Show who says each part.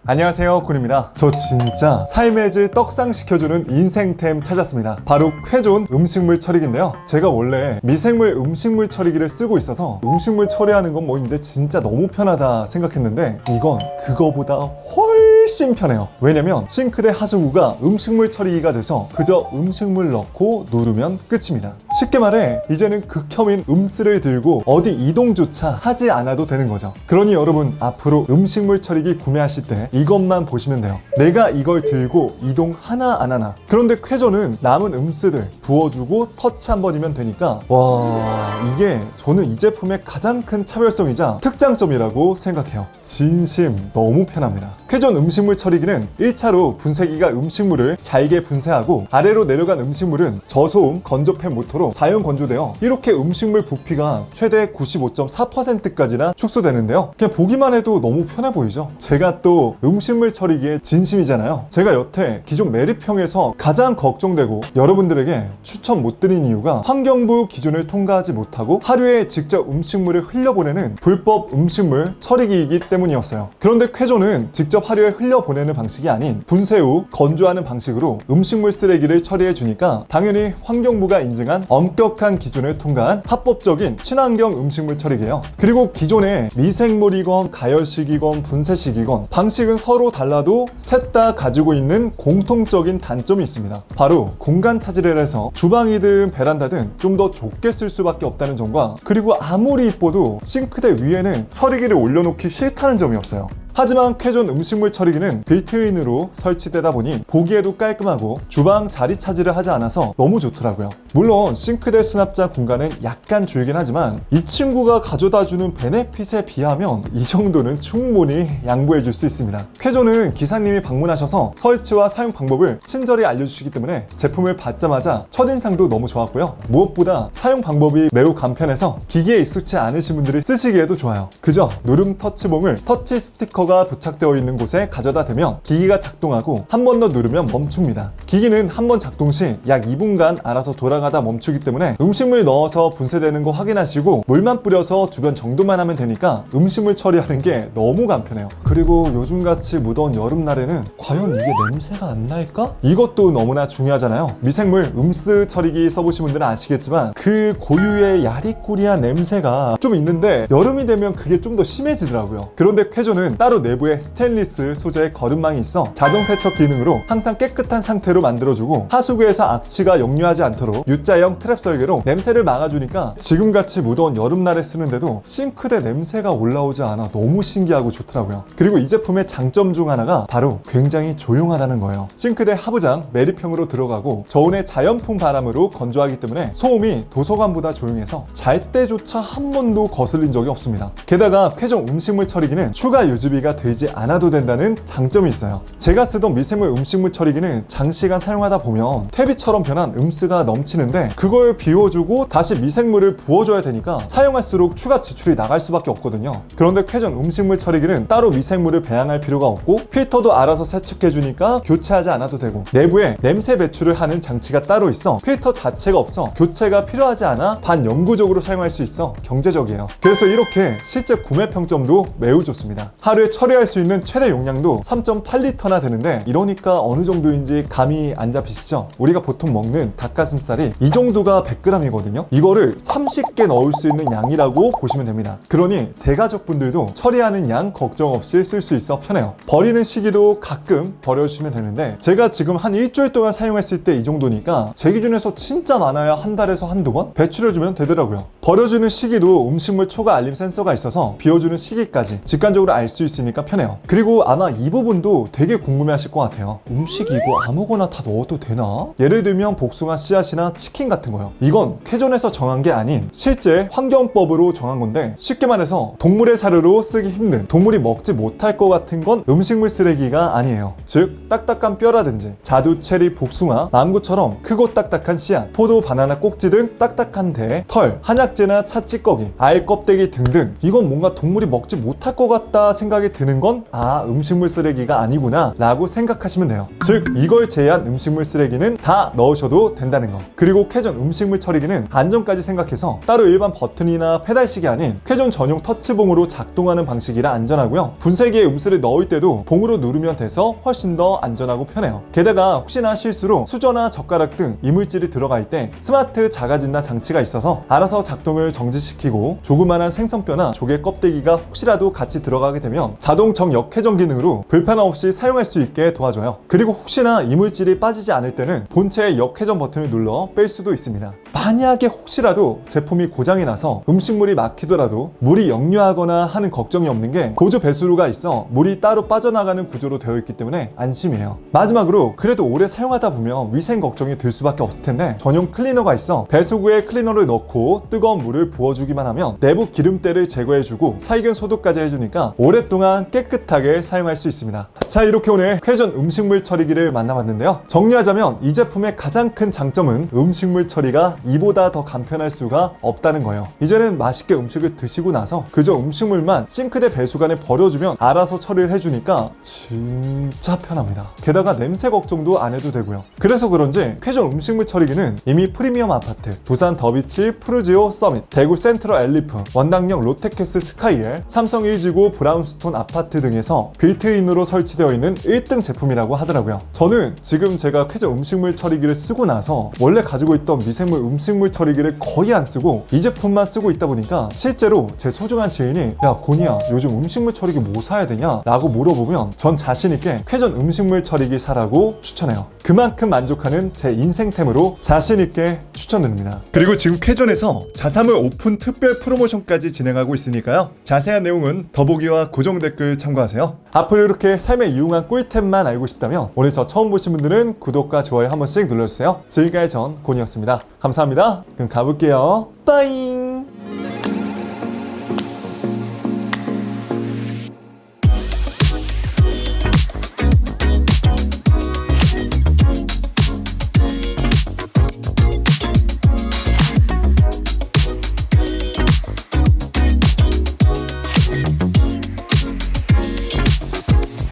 Speaker 1: 안녕하세요, 군입니다. 저 진짜 삶의 질 떡상시켜주는 인생템 찾았습니다. 바로 쾌존 음식물 처리기인데요. 제가 원래 미생물 음식물 처리기를 쓰고 있어서 음식물 처리하는 건 뭐 이제 진짜 너무 편하다 생각했는데 이건 그거보다 훨씬 편해요. 왜냐면 싱크대 하수구가 음식물 처리기가 돼서 그저 음식물 넣고 누르면 끝입니다. 쉽게 말해 이제는 극혐인 음쓰를 들고 어디 이동조차 하지 않아도 되는 거죠. 그러니 여러분 앞으로 음식물 처리기 구매하실 때 이것만 보시면 돼요. 내가 이걸 들고 이동 하나 안 하나. 그런데 쾌존은 남은 음쓰들 부어주고 터치 한 번이면 되니까 와, 이게 저는 이 제품의 가장 큰 차별성이자 특장점이라고 생각해요. 진심 너무 편합니다. 쾌존 음식물 처리기는 1차로 분쇄기가 음식물을 잘게 분쇄하고 아래로 내려간 음식물은 저소음 건조팬 모터로 자연 건조되어 이렇게 음식물 부피가 최대 95.4%까지나 축소되는데요. 그냥 보기만 해도 너무 편해 보이죠? 제가 또 음식물 처리기의 진심이잖아요. 제가 여태 기존 메리평에서 가장 걱정되고 여러분들에게 추천 못 드린 이유가 환경부 기준을 통과하지 못하고 하류에 직접 음식물을 흘려보내는 불법 음식물 처리기이기 때문이었어요. 그런데 쾌존은 직접 하류에 흘려보내는 방식이 아닌 분쇄 후 건조하는 방식으로 음식물 쓰레기를 처리해 주니까 당연히 환경부가 인증한 엄격한 기준을 통과한 합법적인 친환경 음식물 처리기예요. 그리고 기존의 미생물이건 가열식이건 분쇄식이건 방식은 서로 달라도 셋 다 가지고 있는 공통적인 단점이 있습니다. 바로 공간 차지를 해서 주방이든 베란다든 좀 더 좁게 쓸 수밖에 없다는 점과 그리고 아무리 이뻐도 싱크대 위에는 처리기를 올려놓기 싫다는 점이었어요. 하지만 쾌존 음식물 처리기는 빌트인으로 설치되다 보니 보기에도 깔끔하고 주방 자리 차지를 하지 않아서 너무 좋더라고요. 물론 싱크대 수납장 공간은 약간 줄긴 하지만 이 친구가 가져다주는 베네핏에 비하면 이 정도는 충분히 양보해 줄 수 있습니다. 쾌존은 기사님이 방문하셔서 설치와 사용 방법을 친절히 알려주시기 때문에 제품을 받자마자 첫인상도 너무 좋았고요. 무엇보다 사용 방법이 매우 간편해서 기기에 익숙치 않으신 분들이 쓰시기에도 좋아요. 그저 누름 터치봉을 터치 스티커 가 부착되어 있는 곳에 가져다 대면 기기가 작동하고 한 번 더 누르면 멈춥니다. 기기는 한 번 작동 시 약 2분간 알아서 돌아가다 멈추기 때문에 음식물 넣어서 분쇄되는 거 확인하시고 물만 뿌려서 주변 정돈만 하면 되니까 음식물 처리하는 게 너무 간편해요. 그리고 요즘같이 무더운 여름날에는 과연 이게 냄새가 안 날까? 이것도 너무나 중요하잖아요. 미생물 음스 처리기 써보신 분들은 아시겠지만 그 고유의 야리꾸리한 냄새가 좀 있는데 여름이 되면 그게 좀 더 심해지더라고요. 그런데 쾌존은 따로 내부에 스테인리스 소재의 거름망이 있어 자동 세척 기능으로 항상 깨끗한 상태로 만들어주고 하수구에서 악취가 역류하지 않도록 U자형 트랩 설계로 냄새를 막아주니까 지금같이 무더운 여름날에 쓰는데도 싱크대 냄새가 올라오지 않아 너무 신기하고 좋더라고요. 그리고 이 제품의 장점 중 하나가 바로 굉장히 조용하다는 거예요. 싱크대 하부장 매립형으로 들어가고 저온의 자연풍 바람으로 건조하기 때문에 소음이 도서관보다 조용해서 잘 때조차 한 번도 거슬린 적이 없습니다. 게다가 쾌존 음식물 처리기는 추가 유지비가 되지 않아도 된다는 장점이 있어요. 제가 쓰던 미생물 음식물 처리기는 장시간 사용하다 보면 퇴비처럼 변한 음쓰가 넘치는데 그걸 비워주고 다시 미생물을 부어줘야 되니까 사용할수록 추가 지출이 나갈 수밖에 없거든요. 그런데 쾌존 음식물 처리기는 따로 미생물을 배양할 필요가 없고 필터도 알아서 세척해주니까 교체하지 않아도 되고 내부에 냄새 배출을 하는 장치가 따로 있어 필터 자체가 없어 교체가 필요하지 않아 반영구적으로 사용할 수 있어 경제적이에요. 그래서 이렇게 실제 구매 평점도 매우 좋습니다. 하루에 처리할 수 있는 최대 용량도 3.8리터나 되는데 이러니까 어느 정도인지 감이 안 잡히시죠? 우리가 보통 먹는 닭가슴살이 이 정도가 100g이거든요. 이거를 30개 넣을 수 있는 양이라고 보시면 됩니다. 그러니 대가족분들도 처리하는 양 걱정 없이 쓸 수 있어 편해요. 버리는 시기도 가끔 버려주시면 되는데 제가 지금 한 일주일 동안 사용했을 때 이 정도니까 제 기준에서 진짜 많아야 한 달에서 한두 번 배출해주면 되더라고요. 버려주는 시기도 음식물 초과 알림 센서가 있어서 비워주는 시기까지 직관적으로 알 수 있으니까 편해요. 그리고 아마 이 부분도 되게 궁금해하실 것 같아요. 음식 이거 아무거나 다 넣어도 되나? 예를 들면 복숭아 씨앗이나 치킨 같은 거요. 이건 쾌존에서 정한 게 아닌 실제 환경법으로 정한 건데 쉽게 말해서 동물의 사료로 쓰기 힘든 동물이 먹지 못할 것 같은 건 음식물 쓰레기가 아니에요. 즉 딱딱한 뼈라든지 자두, 체리, 복숭아, 망고처럼 크고 딱딱한 씨앗, 포도, 바나나 꼭지 등 딱딱한 대, 털, 한약재나 차 찌꺼기, 알 껍데기 등등 이건 뭔가 동물이 먹지 못할 것 같다 생각이 드는 건 음식물 쓰레기가 아니구나 라고 생각하시면 돼요. 즉 이걸 제외한 음식물 쓰레기는 다 넣으셔도 된다는 거. 그리고 쾌전 음식물 처리기는 안전까지 생각해서 따로 일반 버튼이나 페달식이 아닌 쾌전 전용 터치봉으로 작동하는 방식이라 안전하고요. 분쇄기에 음수를 넣을 때도 봉으로 누르면 돼서 훨씬 더 안전하고 편해요. 게다가 혹시나 실수로 수저나 젓가락 등 이물질이 들어갈 때 스마트 자가진단 장치가 있어서 알아서 작동을 정지시키고 조그만한 생선뼈나 조개 껍데기가 혹시라도 같이 들어가게 되면 자동 정역회전 기능으로 불편함 없이 사용할 수 있게 도와줘요. 그리고 혹시나 이물질이 빠지지 않을 때는 본체의 역회전 버튼을 눌러 뺄 수도 있습니다. 만약에 혹시라도 제품이 고장이 나서 음식물이 막히더라도 물이 역류하거나 하는 걱정이 없는 게 보조 배수로가 있어 물이 따로 빠져나가는 구조로 되어 있기 때문에 안심이에요. 마지막으로 그래도 오래 사용하다 보면 위생 걱정이 들 수밖에 없을 텐데 전용 클리너가 있어 배수구에 클리너를 넣고 뜨거운 물을 부어주기만 하면 내부 기름때를 제거해주고 살균 소독까지 해주니까 오랫동안 깨끗하게 사용할 수 있습니다. 자, 이렇게 오늘 쾌전 음식물 처리기를 만나봤는데요. 정리하자면 이 제품의 가장 큰 장점은 음식물 처리가 이보다 더 간편할 수가 없다는 거예요. 이제는 맛있게 음식을 드시고 나서 그저 음식물만 싱크대 배수관에 버려주면 알아서 처리를 해주니까 진짜 편합니다. 게다가 냄새 걱정도 안 해도 되고요. 그래서 그런지 쾌전 음식물 처리기는 이미 프리미엄 아파트, 부산 더비치 푸르지오 서밋, 대구 센트럴 엘리프, 원당역 롯데캐슬 스카이엘, 삼성 1지구 브라운스톤 아파트 등에서 빌트인으로 설치되어 있는 1등 제품이라고 하더라고요. 저는 지금 제가 쾌전 음식물 처리기를 쓰고 나서 원래 가지고 있던 미생물 음식물 처리기를 거의 안 쓰고 이 제품만 쓰고 있다 보니까 실제로 제 소중한 지인이 야 고니야 요즘 음식물 처리기 뭐 사야 되냐? 라고 물어보면 전 자신있게 쾌전 음식물 처리기 사라고 추천해요. 그만큼 만족하는 제 인생템으로 자신있게 추천드립니다. 그리고 지금 쾌전에서 자사물 오픈 특별 프로모션까지 진행하고 있으니까요. 자세한 내용은 더보기와 고정 댓글 참고하세요. 앞으로 이렇게 삶에 유용한 꿀템만 알고 싶다면 오늘 저 처음 보신 분들은 구독과 좋아요 한 번씩 눌러주세요. 지금까지 전 고니였습니다. 감사합니다. 그럼 가볼게요. 빠잉.